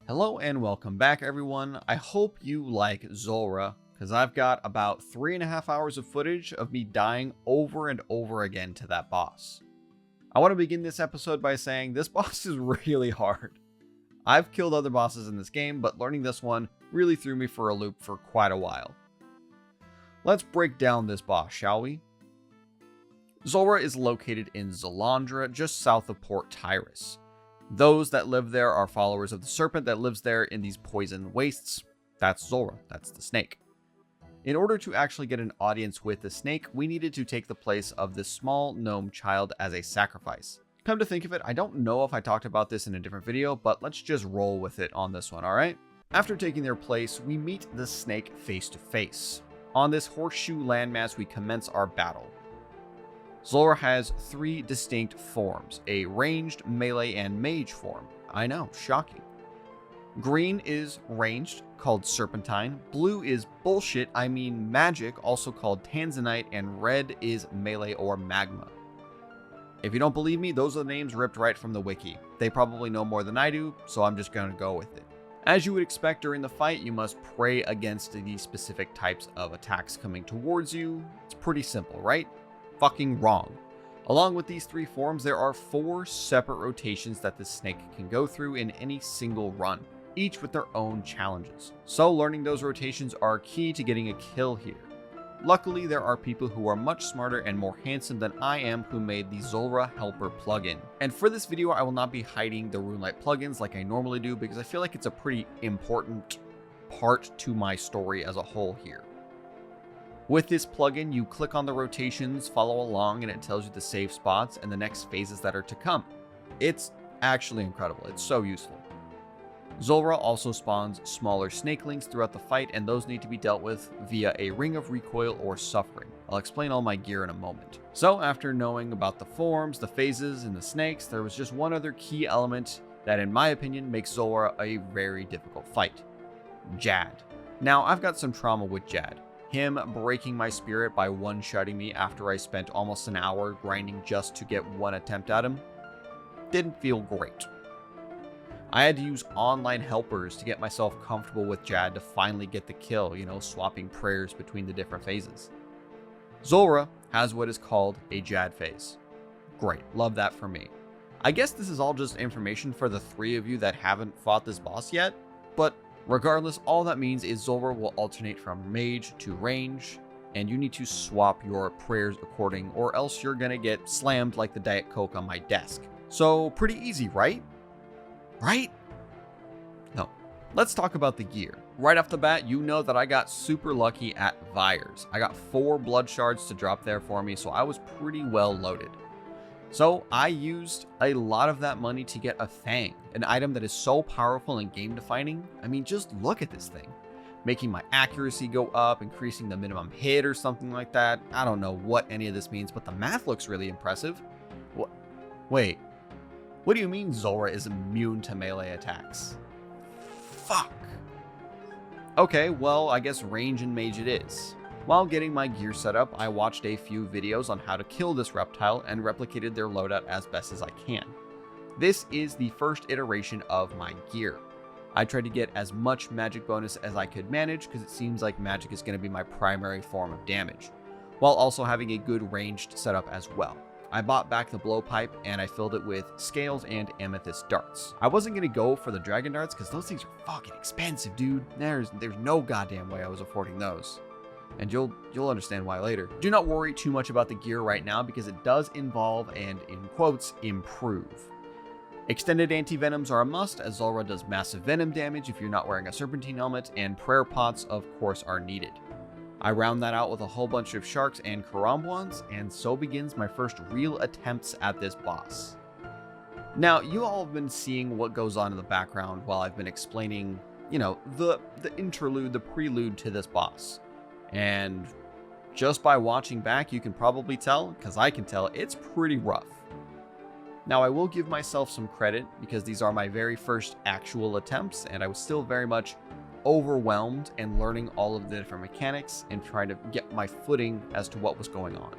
Hello and welcome back, everyone. I hope you like Zulrah, because I've got about 3.5 hours of footage of me dying over and over again to that boss. I want to begin this episode by saying this boss is really hard. I've killed other bosses in this game, but learning this one really threw me for a loop for quite a while. Let's break down this boss, shall we? Zulrah is located in Zalandra, just south of Port Tyrus. Those that live there are followers of the serpent that lives there in these poison wastes. That's Zulrah, that's the snake. In order to actually get an audience with the snake, we needed to take the place of this small gnome child as a sacrifice. Come to think of it, I don't know if I talked about this in a different video, but let's just roll with it on this one, alright? After taking their place, we meet the snake face to face. On this horseshoe landmass, we commence our battle. Zulrah has 3 distinct forms, a ranged, melee, and mage form. I know, shocking. Green is ranged, called Serpentine. Blue is bullshit, I mean magic, also called Tanzanite, and red is melee or magma. If you don't believe me, those are the names ripped right from the wiki. They probably know more than I do, so I'm just gonna go with it. As you would expect during the fight, you must pray against these specific types of attacks coming towards you. It's pretty simple, right? Fucking wrong. Along with these 3 forms, there are 4 separate rotations that the snake can go through in any single run, each with their own challenges. So learning those rotations are key to getting a kill here. Luckily, there are people who are much smarter and more handsome than I am who made the Zulrah Helper plugin. And for this video, I will not be hiding the Runelight plugins like I normally do because I feel like it's a pretty important part to my story as a whole here. With this plugin, you click on the rotations, follow along, and it tells you the save spots and the next phases that are to come. It's actually incredible. It's so useful. Zulrah also spawns smaller snakelings throughout the fight, and those need to be dealt with via a ring of recoil or suffering. I'll explain all my gear in a moment. So after knowing about the forms, the phases, and the snakes, there was just one other key element that in my opinion makes Zulrah a very difficult fight. Jad. Now I've got some trauma with Jad. Him breaking my spirit by one-shotting me after I spent almost an hour grinding just to get one attempt at him didn't feel great. I had to use online helpers to get myself comfortable with Jad to finally get the kill, swapping prayers between the different phases. Zulrah has what is called a Jad phase. Great, love that for me. I guess this is all just information for the 3 of you that haven't fought this boss yet, but regardless, all that means is Zulrah will alternate from mage to range, and you need to swap your prayers according, or else you're gonna get slammed like the Diet Coke on my desk. So pretty easy, right? Right? No. Let's talk about the gear. Right off the bat, you know that I got super lucky at Vyres. I got 4 blood shards to drop there for me, so I was pretty well loaded. So I used a lot of that money to get a Fang, an item that is so powerful and game defining. I mean, just look at this thing. Making my accuracy go up, increasing the minimum hit or something like that. I don't know what any of this means, but the math looks really impressive. Wait, what do you mean Zulrah is immune to melee attacks? Fuck. Okay, well, I guess range and mage it is. While getting my gear set up, I watched a few videos on how to kill this reptile and replicated their loadout as best as I can. This is the first iteration of my gear. I tried to get as much magic bonus as I could manage because it seems like magic is going to be my primary form of damage, while also having a good ranged setup as well. I bought back the blowpipe and I filled it with scales and amethyst darts. I wasn't going to go for the dragon darts because those things are fucking expensive, dude. There's no goddamn way I was affording those. And you'll understand why later. Do not worry too much about the gear right now because it does involve and, in quotes, improve. Extended anti-venoms are a must, as Zulrah does massive venom damage if you're not wearing a serpentine helmet, and prayer pots, of course, are needed. I round that out with a whole bunch of sharks and karambwans, and so begins my first real attempts at this boss. Now, you all have been seeing what goes on in the background while I've been explaining, the interlude, the prelude to this boss. And just by watching back, you can probably tell, because I can tell, it's pretty rough. Now, I will give myself some credit because these are my very first actual attempts, and I was still very much overwhelmed and learning all of the different mechanics and trying to get my footing as to what was going on.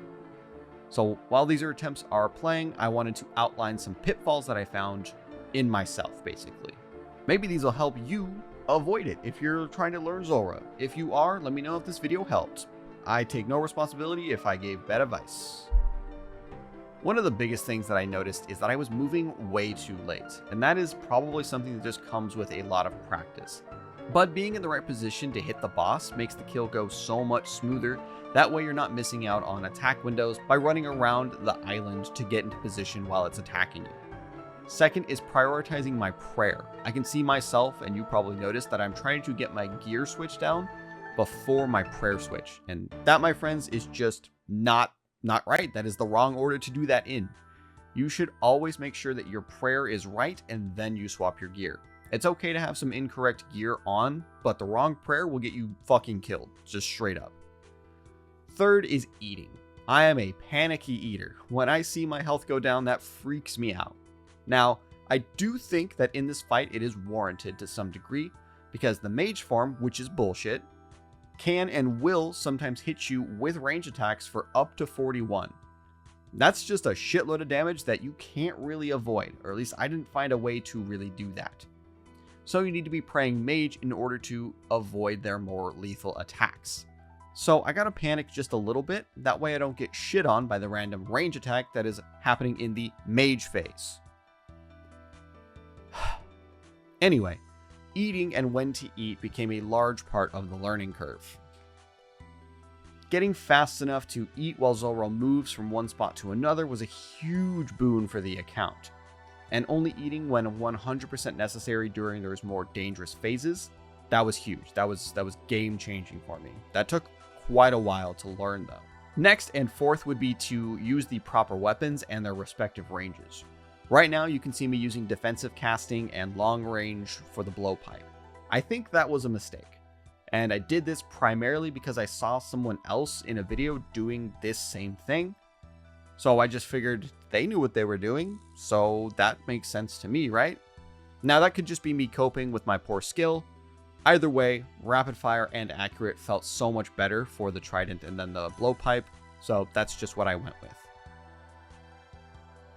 So while these attempts are playing, I wanted to outline some pitfalls that I found in myself, basically. Maybe these will help you avoid it if you're trying to learn Zulrah. If you are, let me know if this video helped. I take no responsibility if I gave bad advice. One of the biggest things that I noticed is that I was moving way too late, and that is probably something that just comes with a lot of practice. But being in the right position to hit the boss makes the kill go so much smoother. That way you're not missing out on attack windows by running around the island to get into position while it's attacking you. Second is prioritizing my prayer. I can see myself, and you probably noticed, that I'm trying to get my gear switch down before my prayer switch. And that, my friends, is just not right. That is the wrong order to do that in. You should always make sure that your prayer is right and then you swap your gear. It's okay to have some incorrect gear on, but the wrong prayer will get you fucking killed, just straight up. Third is eating. I am a panicky eater. When I see my health go down, that freaks me out. Now, I do think that in this fight it is warranted to some degree, because the mage form, which is bullshit, can and will sometimes hit you with range attacks for up to 41. That's just a shitload of damage that you can't really avoid, or at least I didn't find a way to really do that. So you need to be praying mage in order to avoid their more lethal attacks. So I gotta panic just a little bit, that way I don't get shit on by the random range attack that is happening in the mage phase. Anyway, eating and when to eat became a large part of the learning curve. Getting fast enough to eat while Zulrah moves from one spot to another was a huge boon for the account, and only eating when 100% necessary during those more dangerous phases, that was huge. That was game changing for me. That took quite a while to learn though. Next and fourth would be to use the proper weapons and their respective ranges. Right now you can see me using defensive casting and long range for the blowpipe. I think that was a mistake, and I did this primarily because I saw someone else in a video doing this same thing. So I just figured they knew what they were doing, so that makes sense to me, right? Now that could just be me coping with my poor skill. Either way, rapid fire and accurate felt so much better for the trident and then the blowpipe, so that's just what I went with.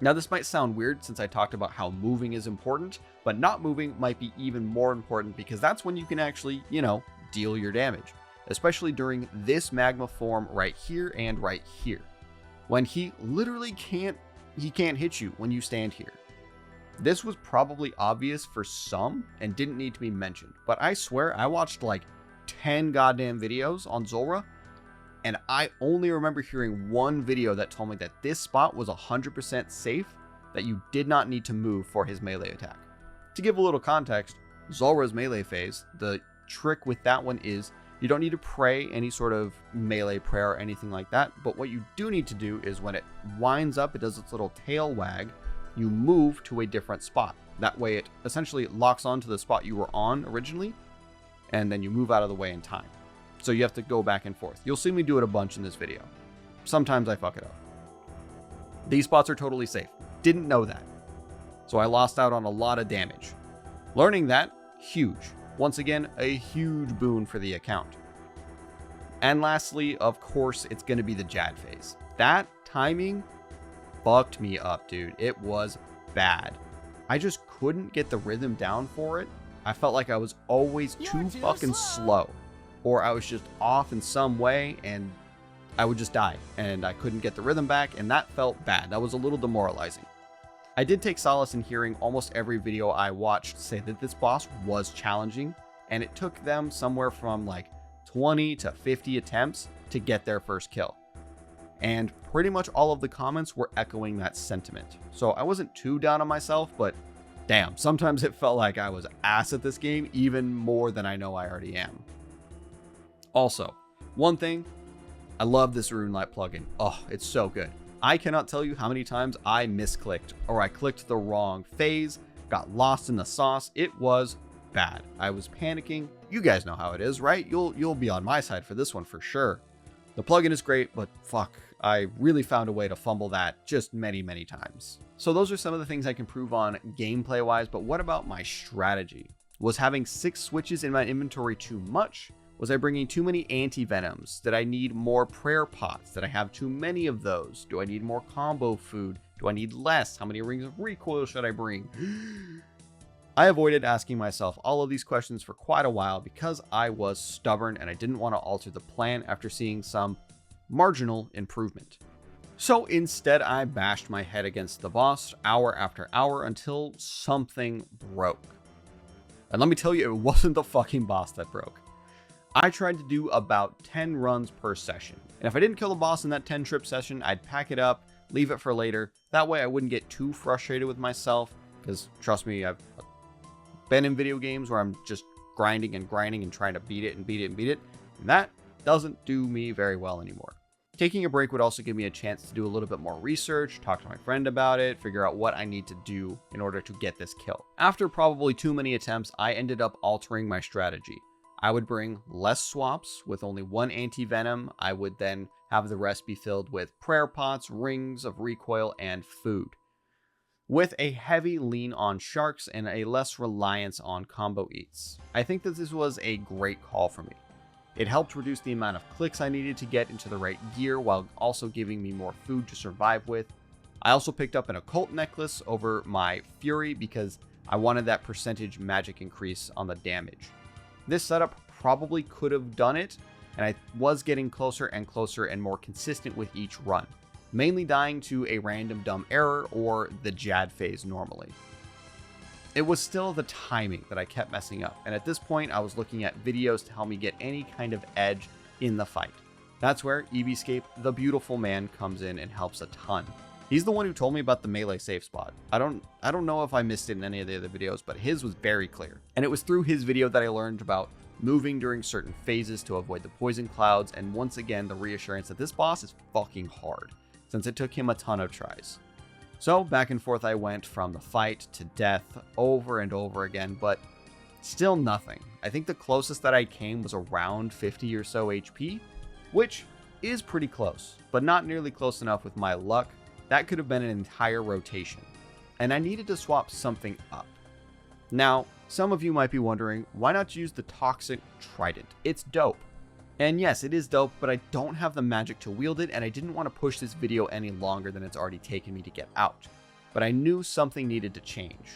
Now this might sound weird since I talked about how moving is important, but not moving might be even more important because that's when you can actually, deal your damage, especially during this magma form right here and right here, when he literally can't hit you when you stand here. This was probably obvious for some and didn't need to be mentioned, but I swear I watched like 10 goddamn videos on Zulrah, and I only remember hearing one video that told me that this spot was 100% safe, that you did not need to move for his melee attack. To give a little context, Zulrah's melee phase, the trick with that one is you don't need to pray any sort of melee prayer or anything like that, but what you do need to do is when it winds up, it does its little tail wag, you move to a different spot. That way it essentially locks onto the spot you were on originally, and then you move out of the way in time. So you have to go back and forth. You'll see me do it a bunch in this video. Sometimes I fuck it up. These spots are totally safe. Didn't know that. So I lost out on a lot of damage. Learning that, huge. Once again, a huge boon for the account. And lastly, of course, it's going to be the Jad phase. That timing fucked me up, dude. It was bad. I just couldn't get the rhythm down for it. I felt like I was always too fucking slow. Or I was just off in some way and I would just die and I couldn't get the rhythm back, and that felt bad. That was a little demoralizing. I did take solace in hearing almost every video I watched say that this boss was challenging, and it took them somewhere from like 20 to 50 attempts to get their first kill. And pretty much all of the comments were echoing that sentiment. So I wasn't too down on myself, but damn, sometimes it felt like I was ass at this game even more than I know I already am. Also, one thing, I love this RuneLite plugin. Oh, it's so good. I cannot tell you how many times I misclicked or I clicked the wrong phase, got lost in the sauce. It was bad. I was panicking. You guys know how it is, right? You'll be on my side for this one for sure. The plugin is great, but fuck, I really found a way to fumble that just many, many times. So those are some of the things I can prove on gameplay wise, but what about my strategy? Was having 6 switches in my inventory too much? Was I bringing too many anti-venoms? Did I need more prayer pots? Did I have too many of those? Do I need more combo food? Do I need less? How many rings of recoil should I bring? I avoided asking myself all of these questions for quite a while because I was stubborn and I didn't want to alter the plan after seeing some marginal improvement. So instead, I bashed my head against the boss hour after hour until something broke. And let me tell you, it wasn't the fucking boss that broke. I tried to do about 10 runs per session. And if I didn't kill the boss in that 10 trip session, I'd pack it up, leave it for later. That way I wouldn't get too frustrated with myself. Because trust me, I've been in video games where I'm just grinding and trying to beat it and beat it and beat it. And that doesn't do me very well anymore. Taking a break would also give me a chance to do a little bit more research, talk to my friend about it, figure out what I need to do in order to get this kill. After probably too many attempts, I ended up altering my strategy. I would bring less swaps with only one anti-venom. I would then have the rest be filled with prayer pots, rings of recoil, and food, with a heavy lean on sharks and a less reliance on combo eats. I think that this was a great call for me. It helped reduce the amount of clicks I needed to get into the right gear while also giving me more food to survive with. I also picked up an occult necklace over my fury because I wanted that percentage magic increase on the damage. This setup probably could have done it, and I was getting closer and more consistent with each run, mainly dying to a random dumb error or the Jad phase normally. It was still the timing that I kept messing up, and at this point I was looking at videos to help me get any kind of edge in the fight. That's where Runescape, the beautiful man, comes in and helps a ton. He's the one who told me about the melee safe spot. I don't know if I missed it in any of the other videos, but his was very clear. And it was through his video that I learned about moving during certain phases to avoid the poison clouds, and once again the reassurance that this boss is fucking hard, since it took him a ton of tries. So back and forth I went from the fight to death over and over again, but still nothing. I think the closest that I came was around 50 or so HP, which is pretty close, but not nearly close enough with my luck. That could have been an entire rotation, and I needed to swap something up. Now, some of you might be wondering, why not use the Toxic Trident? It's dope. And yes, it is dope, but I don't have the magic to wield it, and I didn't want to push this video any longer than it's already taken me to get out. But I knew something needed to change.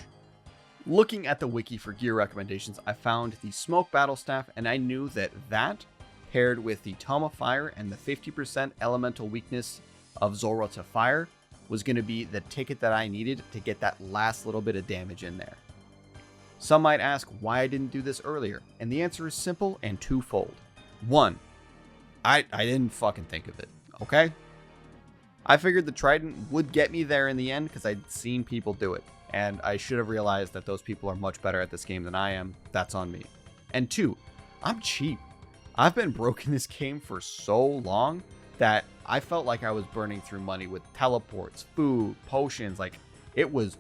Looking at the wiki for gear recommendations, I found the Smoke Battle Staff, and I knew that paired with the Tome of Fire and the 50% elemental weakness of Zulrah to fire, was going to be the ticket that I needed to get that last little bit of damage in there. Some might ask why I didn't do this earlier, and the answer is simple and twofold. One, I didn't fucking think of it, okay? I figured the Trident would get me there in the end because I'd seen people do it, and I should have realized that those people are much better at this game than I am. That's on me. And two, I'm cheap. I've been broke in this game for so long that I felt like I was burning through money with teleports, food, potions. Like, it was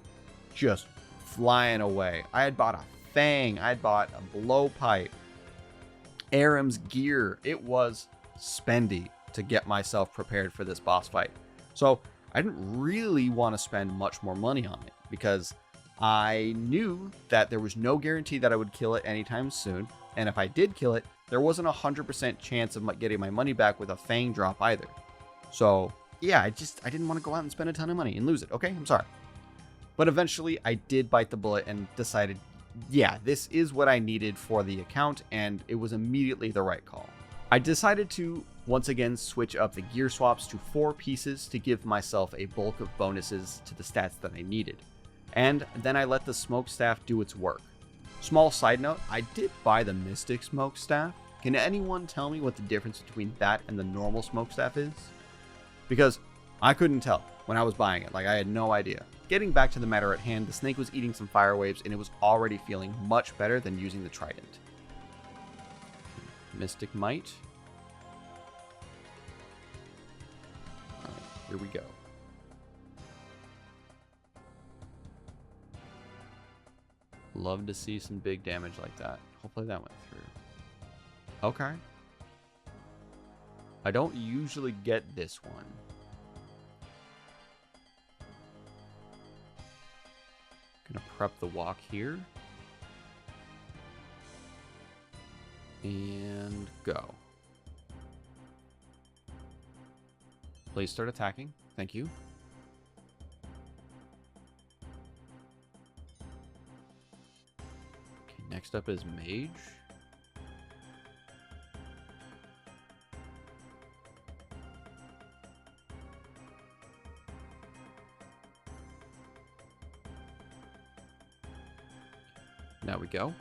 just flying away. I had bought a Fang, I had bought a blowpipe, Aram's gear. It was spendy to get myself prepared for this boss fight. So I didn't really want to spend much more money on it because I knew that there was no guarantee that I would kill it anytime soon. And if I did kill it, there wasn't a 100% chance of getting my money back with a Fang drop either. So yeah, I didn't want to go out and spend a ton of money and lose it. Okay, I'm sorry. But eventually I did bite the bullet and decided, yeah, this is what I needed for the account, and it was immediately the right call. I decided to once again switch up the gear swaps to 4 pieces to give myself a bulk of bonuses to the stats that I needed. And then I let the smoke staff do its work. Small side note, I did buy the Mystic smoke staff. Can anyone tell me what the difference between that and the normal smoke staff is? Because I couldn't tell when I was buying it. Like, I had no idea. Getting back to the matter at hand, the snake was eating some fire waves and it was already feeling much better than using the trident. Mystic Might. Alright, here we go. Love to see some big damage like that. Hopefully that went through. Okay. I don't usually get this one. Gonna prep the walk here. And go. Please start attacking. Thank you. Next up is Mage. Now we go.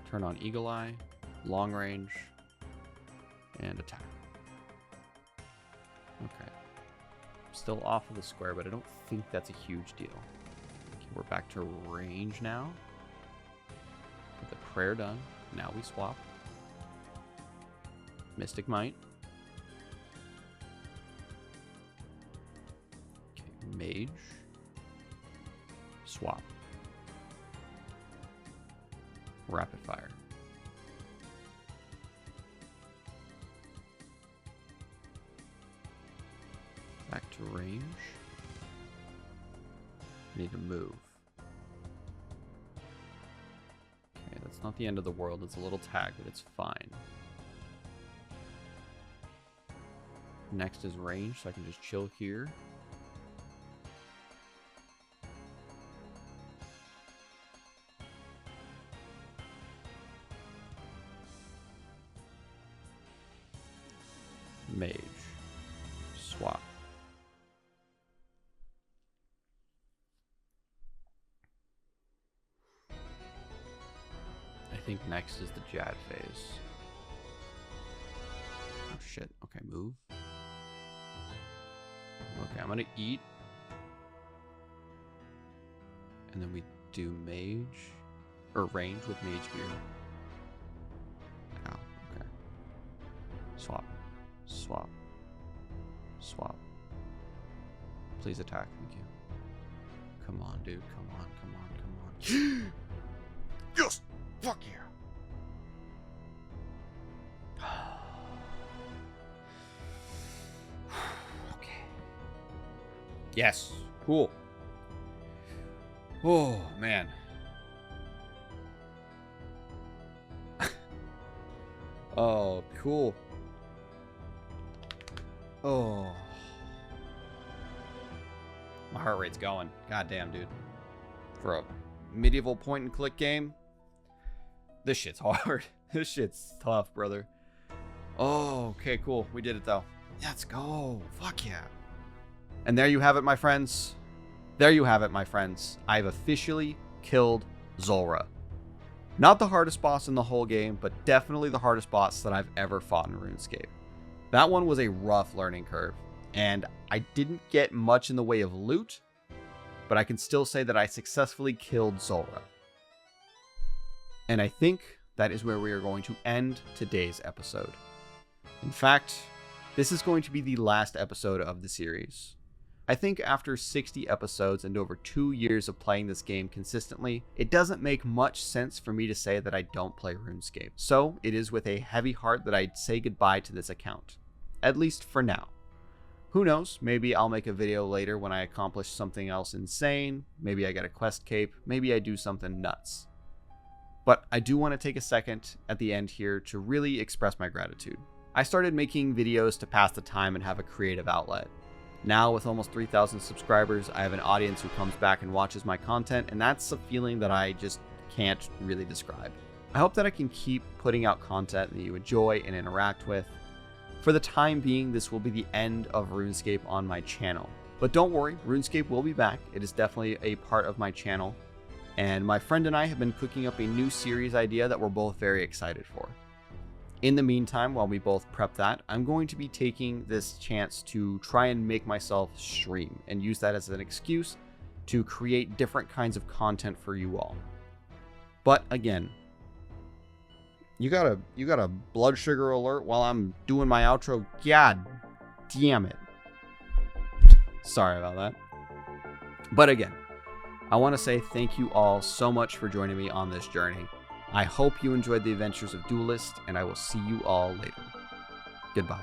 Turn on Eagle Eye, long range, and attack. Okay. Still off of the square, but I don't think that's a huge deal. Okay, we're back to range now. With the prayer done, now we swap. Mystic Might. Okay, Mage. Swap. Rapid fire. Back to range. Need to move. Okay, that's not the end of the world. It's a little tag, but it's fine. Next is range, so I can just chill here. Mage. Swap. I think next is the Jad phase. Oh shit. Okay, move. Okay, I'm gonna eat. And then we do mage. Or range with mage gear. Ow, okay. Swap. Swap. Swap. Please attack. Thank you. Come on, dude. Come on, come on, come on. Yes! Fuck yeah! Okay. Yes. Cool. Oh, man. Oh, cool. Oh. My heart rate's going. God damn, dude. For a medieval point and click game, this shit's hard. This shit's tough, brother. Oh, okay, cool. We did it, though. Let's go. Fuck yeah. And there you have it, my friends. There you have it, my friends. I've officially killed Zulrah. Not the hardest boss in the whole game, but definitely the hardest boss that I've ever fought in RuneScape. That one was a rough learning curve, and I didn't get much in the way of loot, but I can still say that I successfully killed Zulrah. And I think that is where we are going to end today's episode. In fact, this is going to be the last episode of the series. I think after 60 episodes and over 2 years of playing this game consistently, it doesn't make much sense for me to say that I don't play RuneScape. So it is with a heavy heart that I say goodbye to this account. At least for now. Who knows, maybe I'll make a video later when I accomplish something else insane, maybe I get a quest cape, maybe I do something nuts. But I do want to take a second at the end here to really express my gratitude. I started making videos to pass the time and have a creative outlet. Now, with almost 3,000 subscribers, I have an audience who comes back and watches my content, and that's a feeling that I just can't really describe. I hope that I can keep putting out content that you enjoy and interact with. For the time being, this will be the end of RuneScape on my channel. But don't worry, RuneScape will be back. It is definitely a part of my channel. And my friend and I have been cooking up a new series idea that we're both very excited for. In the meantime, while we both prep that, I'm going to be taking this chance to try and make myself stream and use that as an excuse to create different kinds of content for you all. But again, you got a blood sugar alert while I'm doing my outro. God damn it. Sorry about that. But again, I want to say thank you all so much for joining me on this journey. I hope you enjoyed the adventures of Duelist, and I will see you all later. Goodbye.